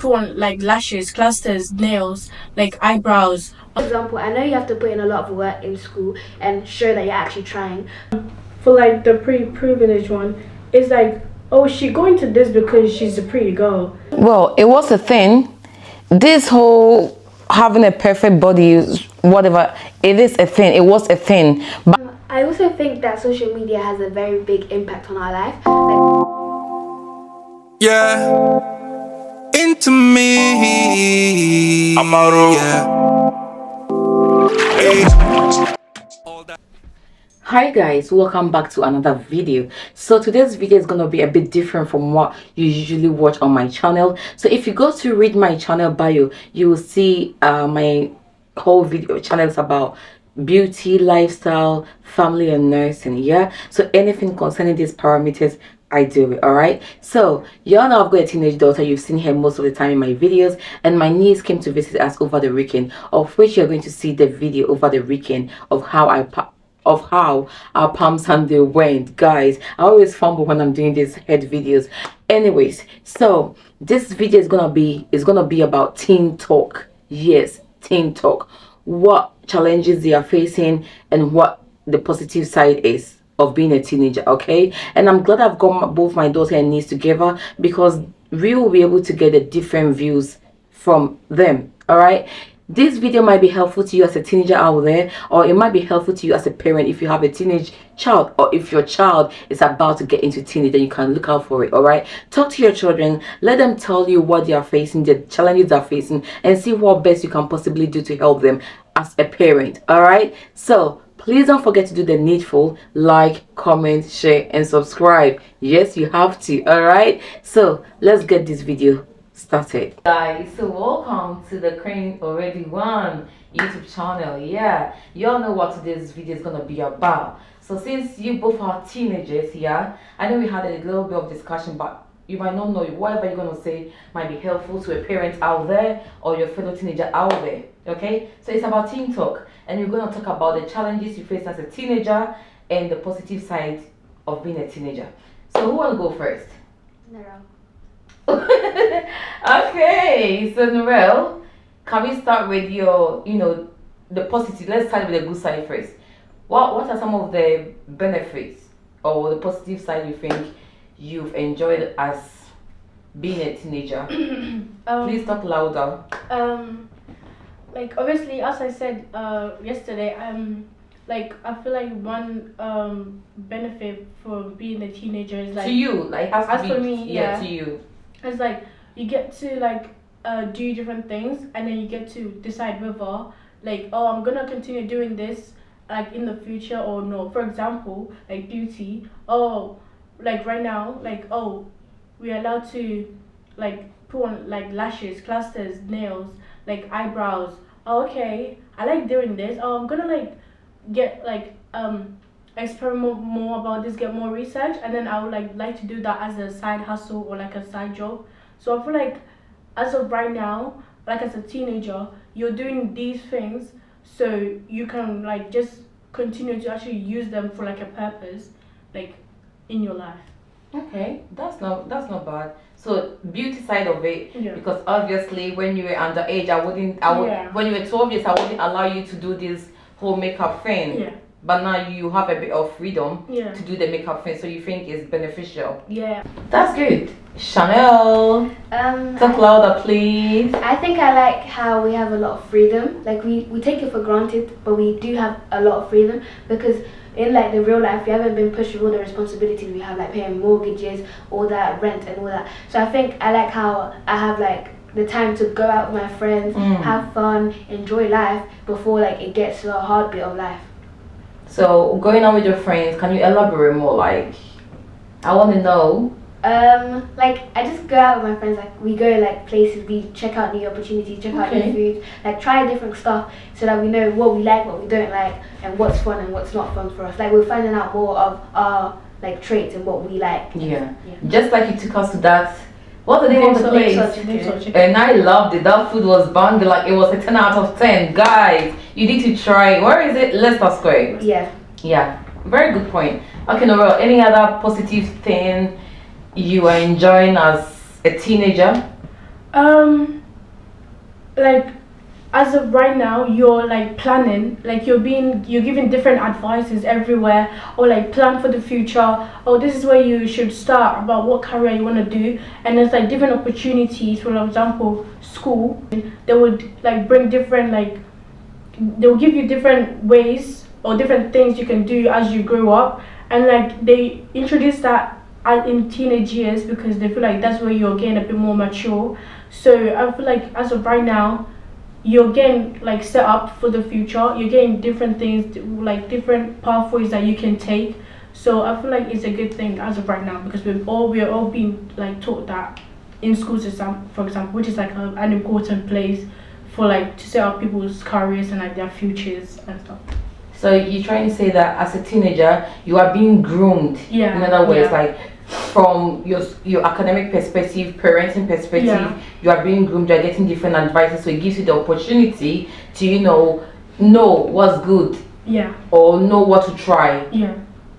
put on like lashes, clusters, nails, like eyebrows. For example, I know you have to put in a lot of work in school and show that you're actually trying. For like the pre-privileged one, it's like, oh, she going to this because she's a pretty girl. Well, it was a thing. This whole having a perfect body, whatever, it is a thing. It was a thing. But I also think that social media has a very big impact on our life. Yeah, into me. I'm out. Yeah. hi guys, welcome back to another video. So today's video is going to be a bit different from what you usually watch on my channel. So if you go to read my channel bio, you will see my whole video channel is about beauty, lifestyle, family and nursing. Yeah, so anything concerning these parameters, I do it. All right, so y'all know I've got a teenage daughter. You've seen her most of the time in my videos, and my niece came to visit us over the weekend, of which you're going to see the video over the weekend of how our Palm Sunday went. Guys, I always fumble when I'm doing these head videos. Anyways, so this video is gonna be about teen talk. Yes, teen talk, what challenges they are facing and what the positive side is of being a teenager. Okay, and I'm glad I've got both my daughter and niece together, because we will be able to get the different views from them. All right, this video might be helpful to you as a teenager out there, or it might be helpful to you as a parent if you have a teenage child, or if your child is about to get into teenage, then you can look out for it. All right, talk to your children, let them tell you what they are facing, the challenges they're facing, and see what best you can possibly do to help them as a parent. All right, so please don't forget to do the needful: like, comment, share and subscribe. Yes, you have to. All right, so let's get this video started, guys. So welcome to the Crane Already One YouTube channel. Yeah, you all know what today's video is gonna be about. So since you both are teenagers, yeah, I know we had a little bit of discussion, but you might not know whatever you're gonna say might be helpful to a parent out there or your fellow teenager out there. Okay, so it's about teen talk, and we're gonna talk about the challenges you face as a teenager and the positive side of being a teenager. So who wanna go first? No. Okay, so Narelle, can we start with your, the positive? Let's start with the good side first. What are some of the benefits or the positive side you think you've enjoyed as being a teenager? Please talk louder. Like obviously, as I said yesterday, like I feel like one benefit for being a teenager is like, to you, like, has to as be, for me, yeah, to you. it's like you get to like do different things, and then you get to decide whether like, oh, I'm gonna continue doing this like in the future or no. For example, like beauty, oh, like right now, like, oh, we're allowed to like put on like lashes, clusters, nails, like eyebrows. Oh, okay, I like doing this. Oh, I'm gonna like get like experiment more about this, get more research, and then I would like to do that as a side hustle or like a side job. So I feel like as of right now, like as a teenager, you're doing these things so you can like just continue to actually use them for like a purpose, like in your life. Okay, that's not bad. So beauty side of it, Yeah. because obviously when you were underage, Yeah. when you were 12 years, I wouldn't allow you to do this whole makeup thing. Yeah. But now you have a bit of freedom Yeah. to do the makeup thing, so you think it's beneficial. Yeah. That's good. Chanel, talk louder, please. I think I like how we have a lot of freedom. Like we take it for granted, but we do have a lot of freedom, because in like the real life, we haven't been pushed with all the responsibilities we have, like paying mortgages, all that rent and all that. So I think I like how I have like the time to go out with my friends, have fun, enjoy life before like it gets to the hard bit of life. So going out with your friends, can you elaborate more? Like, I want to know. Like I just go out with my friends, like we go like places, we check out new opportunities, check out new food, like try different stuff so that we know what we like, what we don't like, and what's fun and what's not fun for us. Like we're finding out more of our like traits and what we like. Yeah. Just like you took us to that. What's the name of the place? Chicken. And I loved it. That food was banging. Like, it was a 10 out of 10. Guys, you need to try. Where is it? Leicester Square. Yeah. Yeah. Very good point. Okay, Narelle, any other positive thing you are enjoying as a teenager? Like as of right now, you're like planning, like you're giving different advices everywhere, or like plan for the future. Oh, this is where you should start about what career you want to do, and there's like different opportunities. For example, school, they would like bring different like they'll give you different ways or different things you can do as you grow up, and like they introduce that in teenage years because they feel like that's where you're getting a bit more mature. So I feel like as of right now, you're getting like set up for the future. You're getting different things, like different pathways that you can take. So I feel like it's a good thing as of right now because we're all being like taught that in schools, for example, which is like an important place for like to set up people's careers and like their futures and stuff. So you're trying to say that as a teenager, you are being groomed. Yeah. In other words, Yeah. like from your academic perspective, parenting perspective, Yeah. you are being groomed. You are getting different advices, so it gives you the opportunity to know what's good Yeah. or know what to try. Yeah.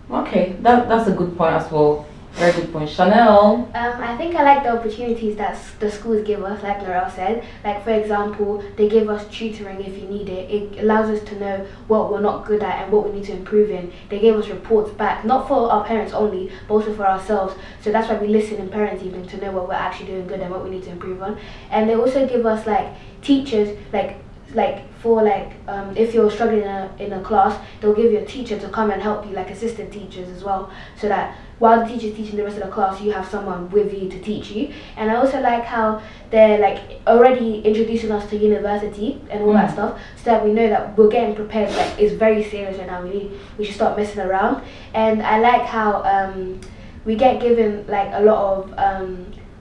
Okay, that's a good point as well. Very good point, Chanel. I think I like the opportunities that the schools give us, like Laurel said. Like, for example, they give us tutoring if you need it. It allows us to know what we're not good at and what we need to improve in. They gave us reports back, not for our parents only, but also for ourselves. So that's why we listen in parents even to know what we're actually doing good and what we need to improve on. And they also give us like teachers, if you're struggling in a class, they'll give you a teacher to come and help you, like assistant teachers as well, so that while the teacher's teaching the rest of the class, you have someone with you to teach you. And I also like how they're like already introducing us to university and all that stuff, so that we know that we're getting prepared. Like, it's very serious right now. We should stop messing around. And I like how we get given like a lot of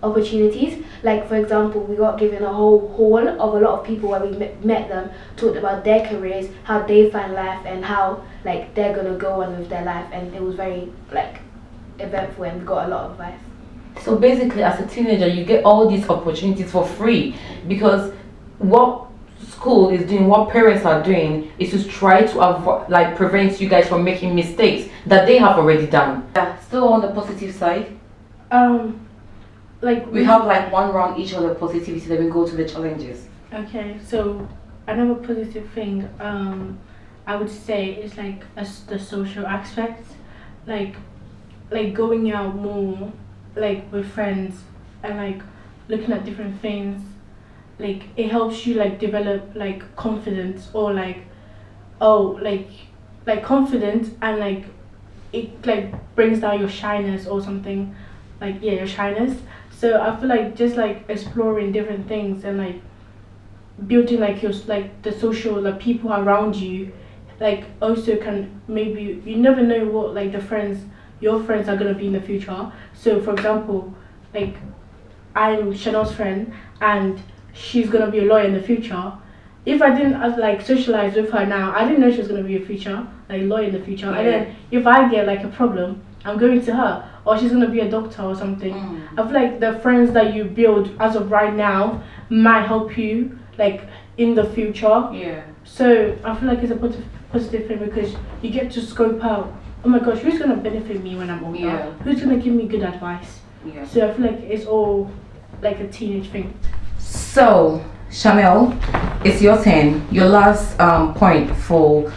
opportunities. Like, for example, we got given a whole hall of a lot of people where we met them, talked about their careers, how they find life, and how like they're gonna go on with their life. And it was very like eventful, and we got a lot of advice. So basically, as a teenager, you get all these opportunities for free because what school is doing, what parents are doing, is to try to avoid, like, prevent you guys from making mistakes that they have already done. Yeah. Still on the positive side, Like we have like one round each of the positivity, then we go to the challenges. Okay, so another positive thing I would say is like the social aspect, like going out more, like with friends, and like looking at different things. Like it helps you like develop like confidence, or like confidence, and like it like brings down your shyness or something, like yeah, your shyness. So I feel like just like exploring different things and like building like your like the social, like people around you, like also can, maybe you never know what like your friends are gonna be in the future. So for example, like I'm Chanel's friend and she's gonna be a lawyer in the future. If I didn't like socialize with her now, I didn't know she was gonna be a future, like lawyer in the future. Yeah. And then if I get like a problem, I'm going to her, or she's gonna be a doctor or something. I feel like the friends that you build as of right now might help you like in the future. Yeah. So I feel like it's a positive thing because you get to scope out, oh my gosh, who's gonna benefit me when I'm older? Yeah. Who's gonna give me good advice? Yeah. So I feel like it's all like a teenage thing. So Chanel, it's your turn. Your last point for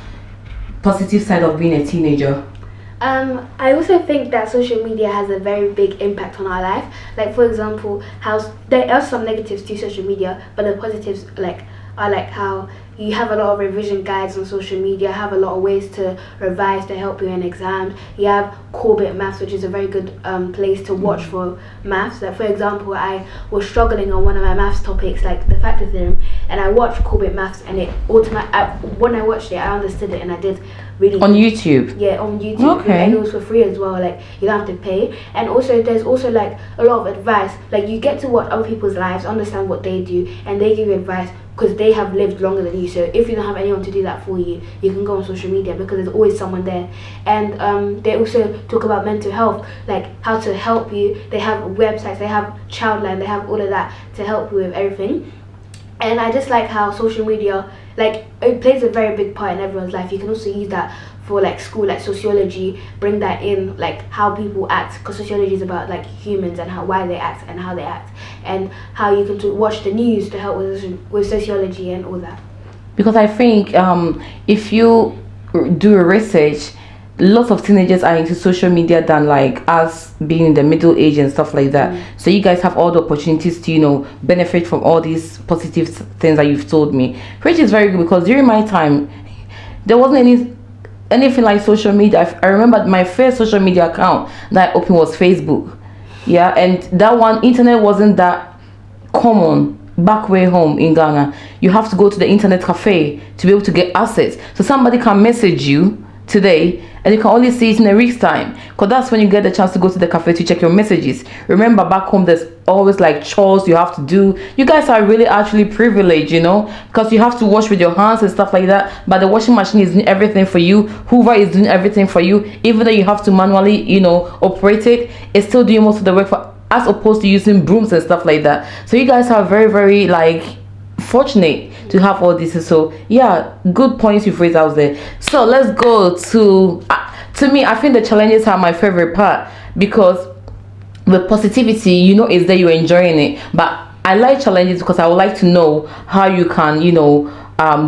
positive side of being a teenager. I also think that social media has a very big impact on our life. Like, for example, how there are some negatives to social media, but the positives are like how you have a lot of revision guides on social media, have a lot of ways to revise to help you in exams. You have Corbett Maths, which is a very good place to watch for maths. Like, for example, I was struggling on one of my maths topics, like the factor theorem, and I watched Corbett Maths, and when I watched it, I understood it, and I did really On YouTube? Yeah, on YouTube. Okay. And it was for free as well, like you don't have to pay. And also there's also like a lot of advice, like you get to watch other people's lives, understand what they do, and they give you advice because they have lived longer than you. So if you don't have anyone to do that for you, you can go on social media because there's always someone there. And they also talk about mental health, like how to help you. They have websites, they have Childline, they have all of that to help you with everything. And I just like how social media, like, it plays a very big part in everyone's life. You can also use that for like school, like sociology, bring that in, like how people act, because sociology is about like humans and why they act and how they act, and how you can watch the news to help with sociology and all that. Because I think if you do a research, lots of teenagers are into social media than like us being in the middle age and stuff like that. So you guys have all the opportunities to, you know, benefit from all these positive things that you've told me, which is very good, because during my time there wasn't anything like social media. I remember my first social media account that I opened was Facebook. Yeah, and that one, internet wasn't that common back way home in Ghana. You have to go to the internet cafe to be able to get access. So somebody can message you today and you can only see it in a week's time, because that's when you get the chance to go to the cafe to check your messages. Remember, back home there's always like chores you have to do. You guys are really actually privileged, you know, because you have to wash with your hands and stuff like that, but the washing machine is doing everything for you. Hoover is doing everything for you. Even though you have to manually, you know, operate it, it's still doing most of the work for, as opposed to using brooms and stuff like that. So you guys are very, very like fortunate to have all this. So yeah, good points you've raised out there. So let's go to me. I think the challenges are my favorite part, because with positivity, you know, is that you're enjoying it, but I like challenges because I would like to know how you can, you know,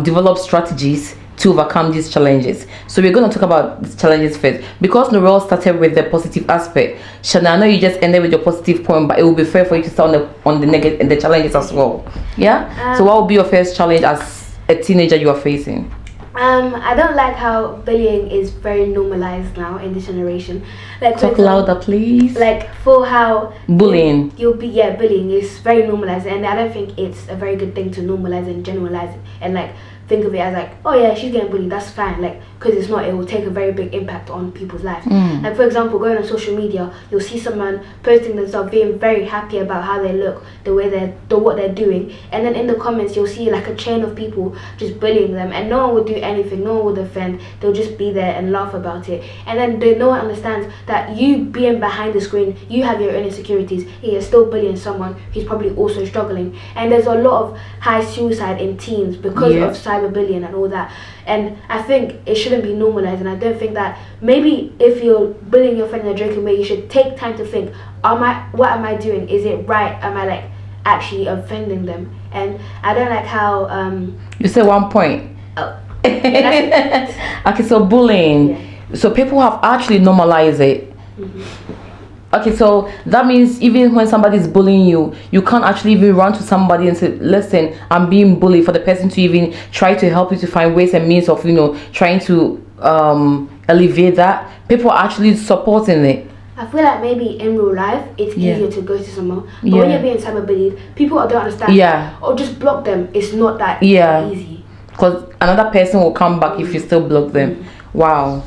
develop strategies to overcome these challenges. So we're going to talk about these challenges first, because Narelle started with the positive aspect. Shana, I know you just ended with your positive point, but it will be fair for you to start on the negative and the challenges as well. Yeah. So what will be your first challenge as a teenager you are facing? I don't like how bullying is very normalized now in this generation. Like, talk louder, please. Like, for how bullying, bullying is very normalized, and I don't think it's a very good thing to normalize and generalize it, and like think of it as like, oh yeah, she's getting bullied, that's fine, like, because it's not, it will take a very big impact on people's lives. Like, for example, going on social media, you'll see someone posting themselves being very happy about how they look, what they're doing, and then in the comments you'll see like a chain of people just bullying them, and no one would do anything, no one would defend, they'll just be there and laugh about it. And then no one understands that you being behind the screen, you have your own insecurities, and you're still bullying someone who's probably also struggling. And there's a lot of high suicide in teens because of cyberbullying and all that. And I think it shouldn't be normalized, and I don't think that, maybe if you're bullying your friend in a joking way, you should take time to think, what am I doing? Is it right? Am I like actually offending them? And I don't like how you said one point. Oh. Okay, so bullying. Yeah. So people have actually normalized it. Okay, so that means even when somebody's bullying you, you can't actually even run to somebody and say, listen, I'm being bullied, for the person to even try to help you to find ways and means of, you know, trying to alleviate that. People are actually supporting it. I feel like maybe in real life it's easier to go to someone, but when you're being cyberbullied, people don't understand. Or just block them. It's not that easy. Because another person will come back if you still block them. Wow.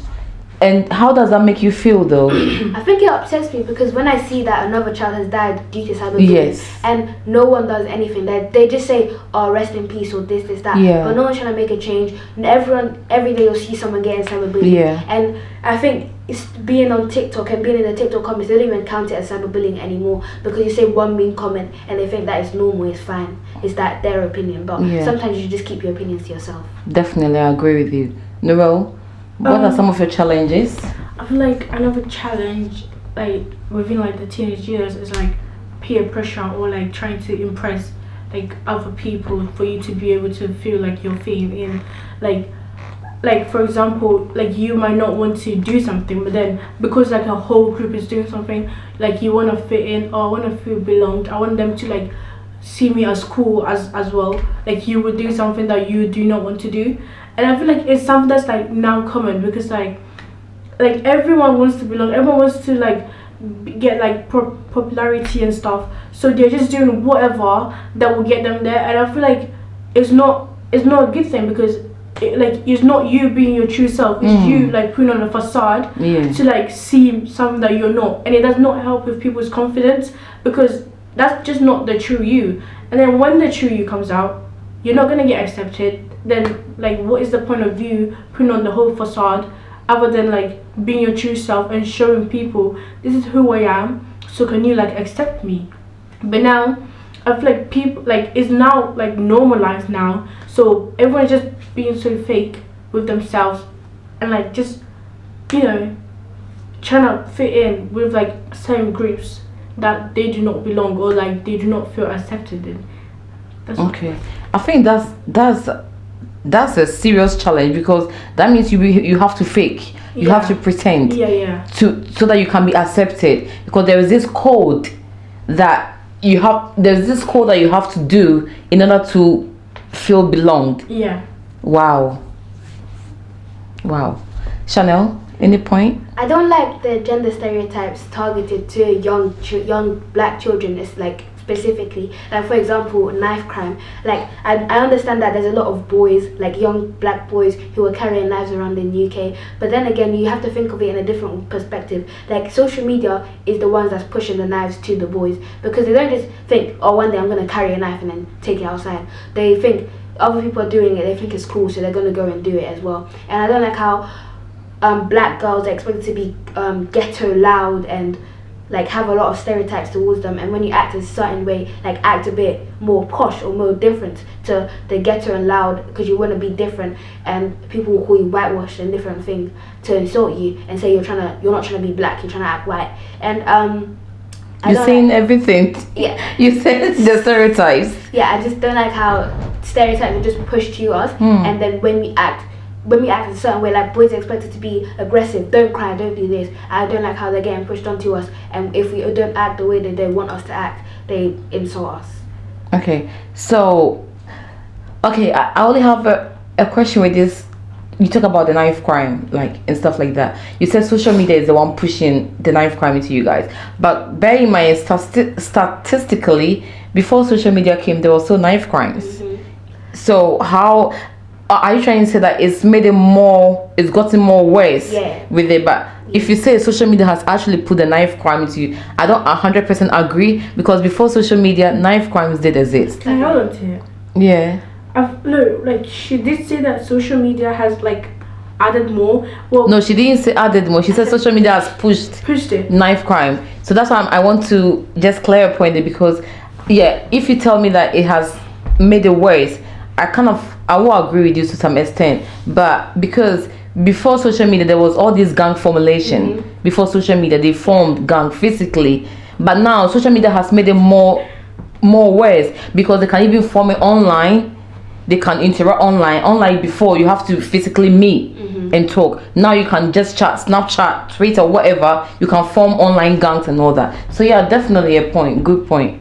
And how does that make you feel though? I think it upsets me, because when I see that another child has died due to cyberbullying, and no one does anything, they just say, oh, rest in peace, or this, that, but no one's trying to make a change. And every day you'll see someone getting cyberbullying. And I think it's being on TikTok and being in the TikTok comments, they don't even count it as cyberbullying anymore, because you say one mean comment and they think that is normal, it's fine, it's that their opinion. But sometimes you should just keep your opinions to yourself. Definitely, I agree with you. Narelle, what are some of your challenges? I feel like another challenge, like within like the teenage years, is like peer pressure, or like trying to impress like other people for you to be able to feel like you're fitting in. Like for example, like you might not want to do something, but then because like a whole group is doing something, like you want to fit in, or I want to feel belonged, I want them to like see me as cool as well. Like you would do something that you do not want to do. And I feel like it's something that's like now common, because like everyone wants to belong, everyone wants to like get like popularity and stuff, so they're just doing whatever that will get them there. And I feel like it's not a good thing, because it's not you being your true self, it's you like putting on a facade to like seem something that you're not, and it does not help with people's confidence, because that's just not the true you. And then when the true you comes out, you're not gonna get accepted. Then like what is the point of you putting on the whole facade, other than like being your true self and showing people, this is who I am, so can you like accept me? But now I feel like people, like, it's now like normalized now, so everyone's just being so fake with themselves, and like just, you know, trying to fit in with like certain groups that they do not belong or like they do not feel accepted in. That's Okay, I think that's a serious challenge, because that means you have to fake, you have to pretend yeah. to so that you can be accepted, because there is this code that you have to do in order to feel belonged. Yeah. Wow. Chanel, any point? I don't like the gender stereotypes targeted to young black children. It's like specifically, like for example, knife crime. Like I understand that there's a lot of boys, like young black boys, who are carrying knives around in the UK. But then again, you have to think of it in a different perspective. Like social media is the ones that's pushing the knives to the boys, because they don't just think, oh, one day I'm gonna carry a knife and then take it outside. They think other people are doing it. They think it's cool, so they're gonna go and do it as well. And I don't like how black girls are expected to be ghetto loud and like have a lot of stereotypes towards them, and when you act a certain way, like act a bit more posh or more different to the ghetto and loud because you want to be different, and people will call you whitewashed and different things to insult you and say you're not trying to be black, you're trying to act white. And You're saying everything. Yeah. You said the stereotypes. Yeah, I just don't like how stereotypes are just pushed to us, and then when we act a certain way, like boys are expected to be aggressive, don't cry, don't do this. I don't like how they're getting pushed onto us, and if we don't act the way that they want us to act, they insult us. Okay, so I only have a question with this. You talk about the knife crime, like, and stuff like that. You said social media is the one pushing the knife crime into you guys, but bear in mind, statistically, before social media came, there were also knife crimes. So how are you trying to say that it's gotten more worse with it? But if you say social media has actually put the knife crime into you, I don't 100% agree, because before social media, knife crimes did exist. Can I hold on to it? Yeah. No, like she did say that social media has like added more. Well, No, she didn't say added more. She said social media has pushed it. knife crime. So that's why I want to just clear a point there, because if you tell me that it has made it worse, I will agree with you to some extent. But because before social media, there was all this gang formulation. Before social media, they formed gang physically, but now social media has made it more worse, because they can even form it online. They can interact online. Unlike before, you have to physically meet and talk. Now you can just chat, Snapchat, Twitter, whatever. You can form online gangs and all that. So yeah, definitely a point. Good point.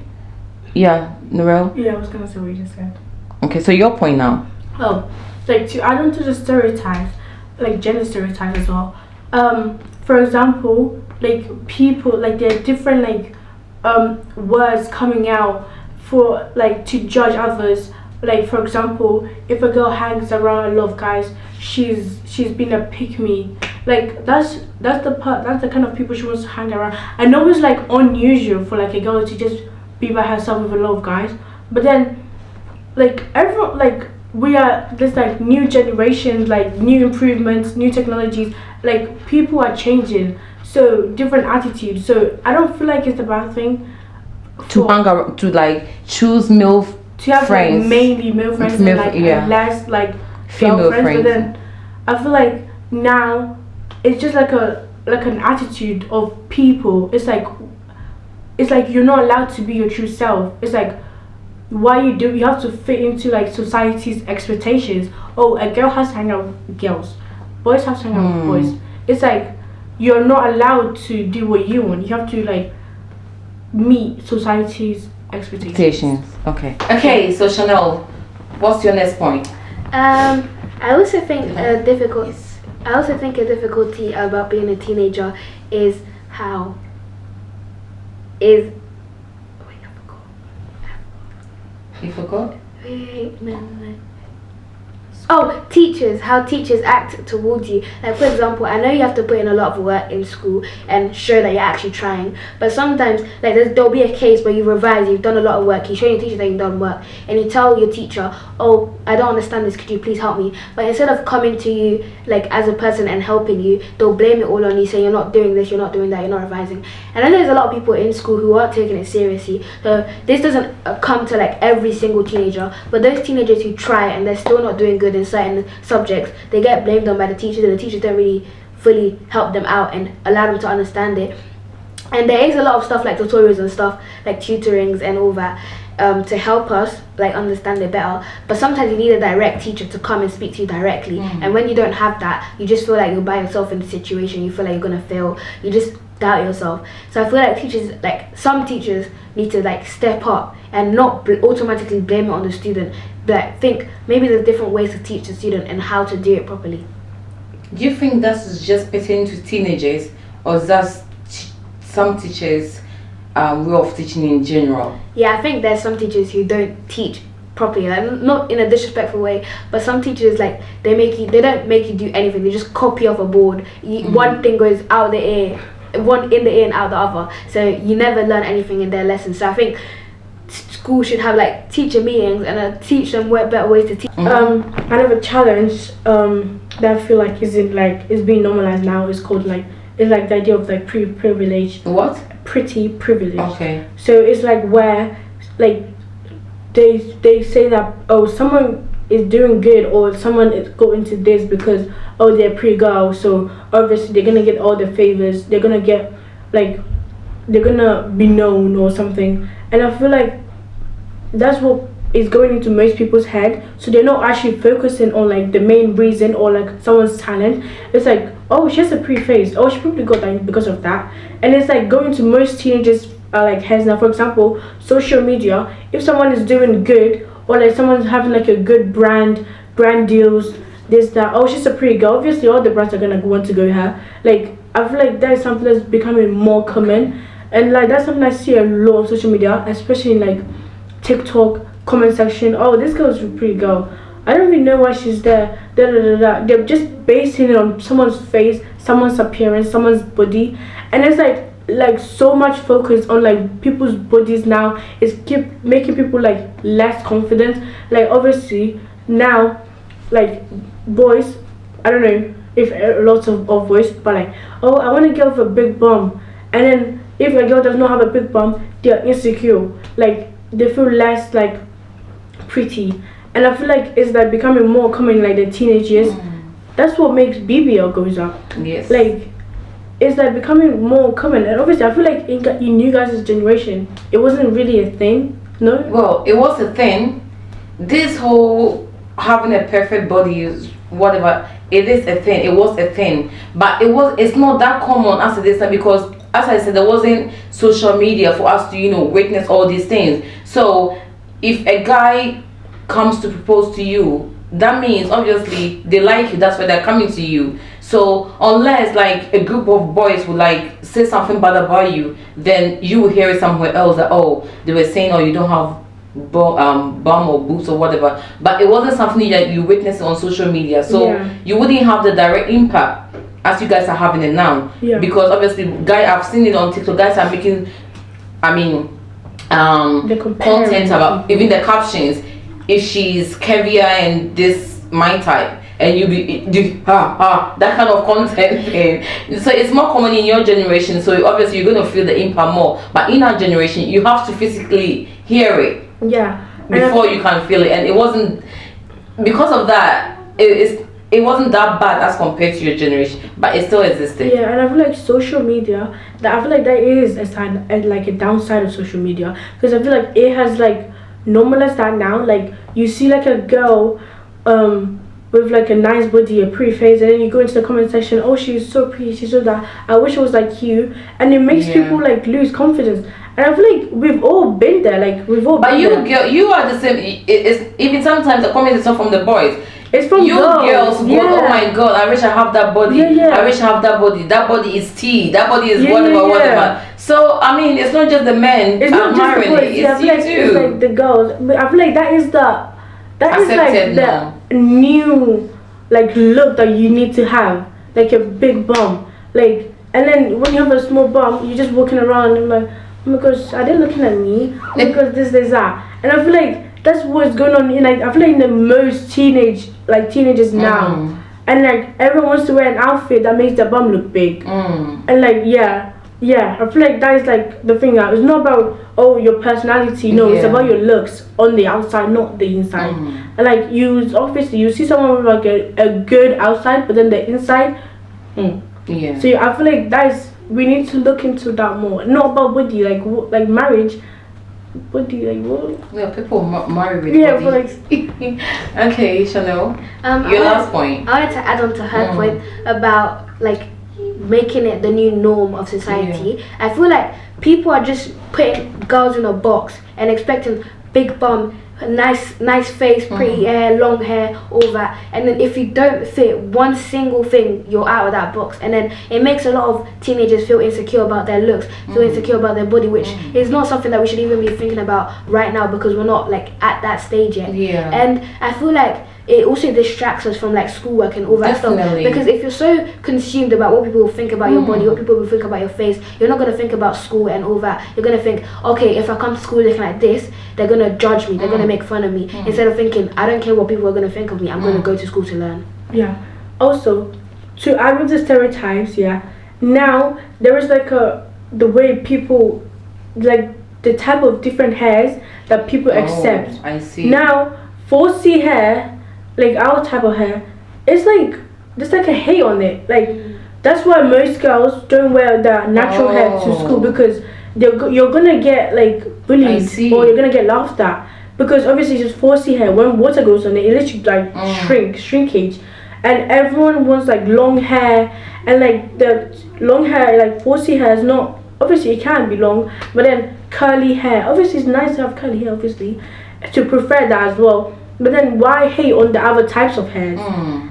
Yeah, Narelle? Yeah, I was gonna say what you just said. Okay, so your point now. Oh, like to add on to the stereotypes, like gender stereotypes as well. For example, like people, like there are different like words coming out for like to judge others. Like for example, if a girl hangs around a lot of guys, she's been a pick me. Like that's the kind of people she wants to hang around. I know it's like unusual for like a girl to just be by herself with a lot of guys, but then like everyone, like there's like new generations, like new improvements, new technologies, like people are changing, so different attitudes. So I don't feel like it's a bad thing To hang around, to like choose male to have friends, like mainly male friends and like and less like female friends. But then I feel like now it's just like an attitude of people. It's like you're not allowed to be your true self. It's like you have to fit into like society's expectations. Oh, a girl has to hang out with girls, boys have to hang out with boys. It's like you're not allowed to do what you want. You have to like meet society's expectations. Okay, so Chanel, what's your next point? I also think a difficulty about being a teenager is You forgot? Teachers, how teachers act towards you. Like for example, I know you have to put in a lot of work in school and show that you're actually trying, but sometimes like there'll be a case where you revise, you've done a lot of work, you show your teacher that you've done work, and you tell your teacher, oh, I don't understand this, could you please help me? But instead of coming to you like as a person and helping you, they'll blame it all on you, saying you're not doing this, you're not doing that, you're not revising. And I know there's a lot of people in school who aren't taking it seriously. So this doesn't come to like every single teenager, but those teenagers who try and they're still not doing good in certain subjects, they get blamed on by the teachers, and the teachers don't really fully help them out and allow them to understand it. And there is a lot of stuff like tutorials and stuff, like tutorings and all that, to help us like understand it better. But sometimes you need a direct teacher to come and speak to you directly. And when you don't have that, you just feel like you're by yourself in the situation. You feel like you're gonna fail. You just doubt yourself. So I feel like teachers, like some teachers, need to like step up and not automatically blame it on the student, but think maybe there's different ways to teach the student and how to do it properly. Do you think that's just pertaining to teenagers, or is that some teachers' way of teaching in general? Yeah, I think there's some teachers who don't teach properly, like not in a disrespectful way, but some teachers, like they don't make you do anything. They just copy off a board. One thing goes out the ear, one in the ear and out the other, so you never learn anything in their lessons. So I think school should have like teacher meetings and teach them better ways to teach. Another challenge that I feel like is being normalized now is called it's like the idea of like privilege. What? Pretty privilege. Okay. So it's like where like they say that, oh, someone is doing good or someone is going to this because, oh, they're pretty girl, so obviously they're gonna get all the favors, they're gonna get like, they're gonna be known or something. And I feel like that's what is going into most people's head, so they're not actually focusing on like the main reason or like someone's talent. It's like, oh, she has a pretty face, oh, she probably got that because of that. And it's like going to most teenagers like heads now. For example, social media, if someone is doing good or like someone's having like a good brand deals, this, that, oh, she's a pretty girl, obviously all the brands are gonna want to go her. Like I feel like that is something that's becoming more common, and like that's something I see a lot on social media, especially in like TikTok comment section. Oh, this girl's a pretty girl, I don't even know why she's there. They're just basing it on someone's face, someone's appearance, someone's body, and it's like so much focus on like people's bodies now is keep making people like less confident. Like obviously now, like boys, I don't know if lots of boys, but like, oh, I want a girl with a big bum, and then if a girl does not have a big bum, they're insecure, like they feel less like pretty. And I feel like it's like becoming more common in like the teenage years. That's what makes BBL goes up. Yes. Like it's like becoming more common, and obviously I feel like in you guys' generation it wasn't really a thing. No. Well, it was a thing. This whole having a perfect body is whatever. It is a thing. It was a thing, but it's not that common as it is now, because as I said, there wasn't social media for us to witness all these things. So if a guy comes to propose to you, that means obviously they like you, that's why they're coming to you. So unless like a group of boys would like say something bad about you, then you will hear it somewhere else that, oh, they were saying, oh, you don't have bum or boobs or whatever. But it wasn't something that you witnessed on social media, so you wouldn't have the direct impact as you guys are having it now. Because obviously I've seen it on TikTok, guys are making content about even the captions. If she's curvier and this my type, and you that kind of content. So it's more common in your generation, so obviously you're going to feel the impact more. But in our generation, you have to physically hear it before you can feel it. And it wasn't, because of that, it wasn't that bad as compared to your generation, but it still existed. Yeah, and I feel like social media, I feel like that is a downside of social media, because I feel like it has like normalized that now. Like you see like a girl with like a nice body, a pretty face, and then you go into the comment section, oh, she's so pretty, she's so that, I wish I was like you, and it makes people like lose confidence. And I feel like we've all been there, like we've all been there. But girl, you are the same. It's even sometimes the comments is not from the boys. It's from girls go, oh my god, I wish I have that body. I wish I have that body. That body is tea. That body is whatever. So I mean, it's not just the men admiring it. It's you too. It's like the girls. But I feel like that is like the new like look that you need to have, like a big bum. Like, and then when you have a small bum, you're just walking around and like, oh my gosh, are they looking at me? Oh my gosh, this, that. And I feel like that's what's going on in like, I feel like in the most teenagers now, and like everyone wants to wear an outfit that makes their bum look big, and like Yeah, I feel like that is like the thing. It's not about your personality. No, it's Yeah. about your looks on the outside, not the inside. And like obviously you see someone with like a good outside, but then the inside. Yeah. So I feel like we need to look into that more. Not about body, like marriage. Body, like what? Yeah, people marry with Yeah, body. but like Okay, Chanel. Your last point. I wanted to add on to her point about like making it the new norm of society. I feel like people are just putting girls in a box and expecting big bum, nice face, pretty hair, long hair, all that. And then if you don't fit one single thing, you're out of that box. And then it makes a lot of teenagers feel insecure about their looks, feel insecure about their body, which is not something that we should even be thinking about right now because we're not like at that stage yet. Yeah. And I feel like it also distracts us from like schoolwork and all that Definitely. stuff, because if you're so consumed about what people will think about your body, what people will think about your face, you're not going to think about school and all that. You're going to think, okay, if I come to school looking like this, they're going to judge me, they're going to make fun of me, instead of thinking, I don't care what people are going to think of me, I'm going to go to school to learn. yeah. Also, to add with the stereotypes, now there is like the way people like the type of different hairs that people accept. I see. Now 4C hair, like our type of hair, it's like there's like a hate on it. Like that's why most girls don't wear the natural hair to school, because you're gonna get like bullied or you're gonna get laughed at, because obviously it's just 4C hair. When water goes on it, it literally like shrinkage, and everyone wants like long hair, and like the long hair, like 4C hair is not, obviously it can be long, but then curly hair, obviously it's nice to have curly hair, obviously to prefer that as well. But then why hate on the other types of hairs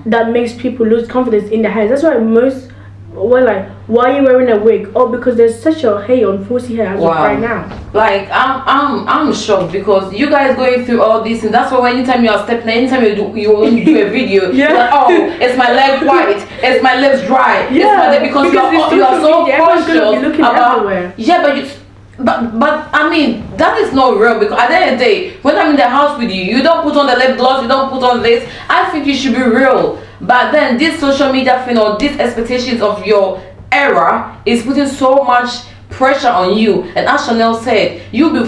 that makes people lose confidence in their hairs? That's why most were like, why are you wearing a wig? Oh, because there's such a hate on 4C hair as of right now. Like I'm shocked because you guys going through all this, and that's why anytime you are stepping, anytime you want to do a video, you're like, oh, it's my leg white, it's my lips dry, it's my leg, because you are so conscious about everywhere. But I mean that is not real, because at the end of the day, when I'm in the house with you, you don't put on the lip gloss, you don't put on this. I think you should be real. But then this social media thing or these expectations of your era is putting so much pressure on you. And as Chanel said, you'll be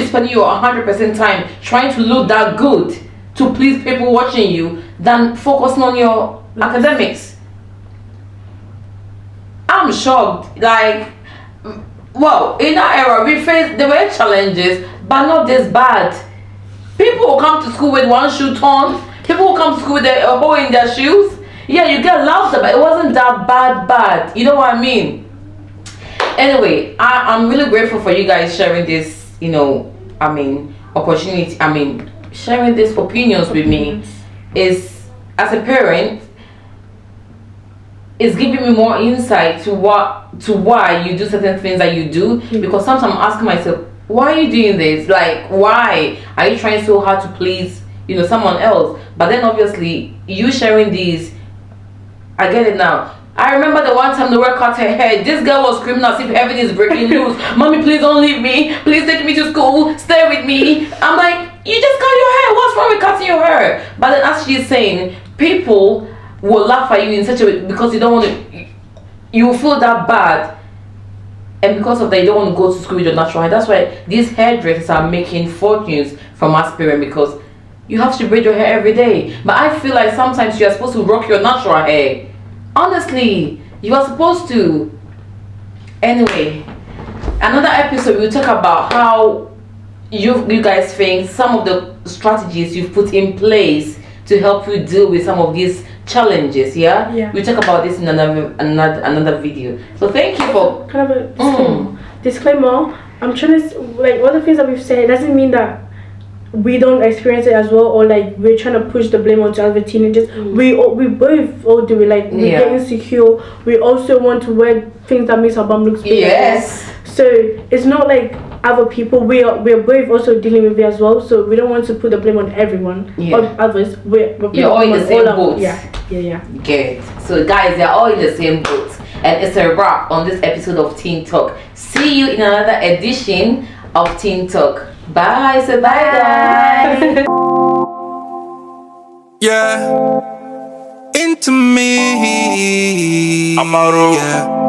spending your 100% time trying to look that good to please people watching you than focusing on your academics. I'm shocked. Like, well, in that era there were challenges, but not this bad. People will come to school with one shoe torn. People will come to school with a hole in their shoes. Yeah, you get laughed at, but it wasn't that bad. You know what I mean? Anyway, I'm really grateful for you guys sharing this, opportunity. Sharing these opinions with me is, as a parent, it's giving me more insight to why you do certain things that you do. Because sometimes I'm asking myself, why are you doing this? Like, why are you trying so hard to please someone else? But then obviously you sharing these, I get it now. I remember the one time the work cut her hair. This girl was screaming as if everything is breaking loose. Mommy, please don't leave me. Please take me to school. Stay with me. I'm like, you just cut your hair. What's wrong with cutting your hair? But then as she's saying, people will laugh at you in such a way because you don't want to. You will feel that bad. And because of that, you don't want to go to school with your natural hair. That's why these hairdressers are making fortunes from aspirin, because you have to braid your hair every day. But I feel like sometimes you are supposed to rock your natural hair. Honestly, you are supposed to. Anyway, another episode we'll talk about how you guys think some of the strategies you've put in place to help you deal with some of these challenges. Yeah. We'll talk about this in another video. So thank you for kind of a disclaimer. I'm trying to like all the things that we've said doesn't mean that we don't experience it as well, or like we're trying to push the blame onto other teenagers. We both all do it. Like we get insecure. We also want to wear things that makes our bum look big. Yes. So it's not like other people. We're both also dealing with it as well. So we don't want to put the blame on everyone or others. You're all in the same boat. Yeah. Good. So guys, they're all in the same boat, and it's a wrap on this episode of Teen Talk. See you in another edition of Teen Talk. Bye. So bye guys. Yeah, into me. Amaru. Yeah.